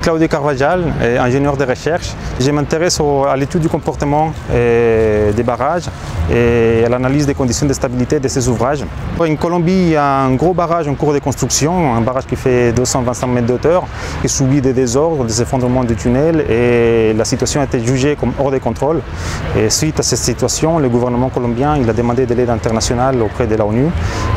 Claudio Carvajal, ingénieur de recherche. Je m'intéresse à l'étude du comportement des barrages et à l'analyse des conditions de stabilité de ces ouvrages. En Colombie, il y a un gros barrage en cours de construction, un barrage qui fait 225 mètres de hauteur, qui subit des désordres, des effondrements du tunnel et la situation a été jugée comme hors de contrôle. Et suite à cette situation, le gouvernement colombien il a demandé de l'aide internationale auprès de l'ONU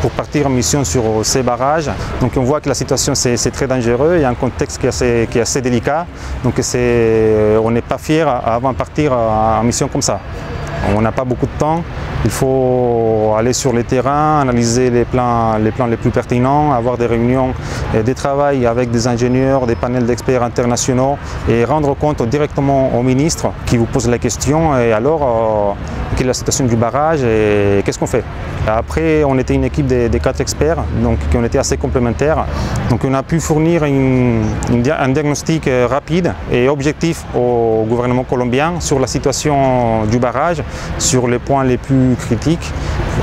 pour partir en mission sur ces barrages. Donc on voit que la situation c'est très dangereux, il y a un contexte qui est assez délicat, donc on n'est pas fier avant de partir en mission comme ça. On n'a pas beaucoup de temps, il faut aller sur le terrain, analyser les plans les plus pertinents, avoir des réunions de travail avec des ingénieurs, des panels d'experts internationaux et rendre compte directement au ministre qui vous pose la question et alors quelle est la situation du barrage et qu'est-ce qu'on fait. Après, on était une équipe de 4 experts donc, qui ont été assez complémentaires. Donc on a pu fournir un diagnostic rapide et objectif au gouvernement colombien sur la situation du barrage, sur les points les plus critiques.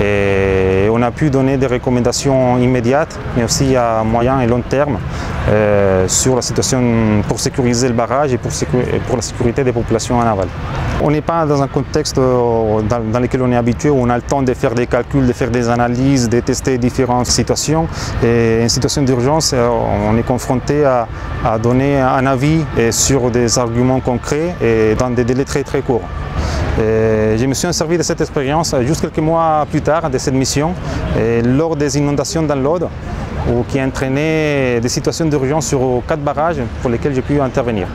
Et on a pu donner des recommandations immédiates, mais aussi à moyen et long terme sur la situation pour sécuriser le barrage et pour la sécurité des populations en aval. On n'est pas dans un contexte dans lequel on est habitué, où on a le temps de faire des calculs, de faire des analyses, de tester différentes situations. Et en situation d'urgence, on est confronté à donner un avis sur des arguments concrets et dans des délais très courts. Je me suis servi de cette expérience juste quelques mois plus tard de cette mission, lors des inondations dans l'Aude, qui a entraîné des situations d'urgence sur 4 barrages pour lesquels j'ai pu intervenir.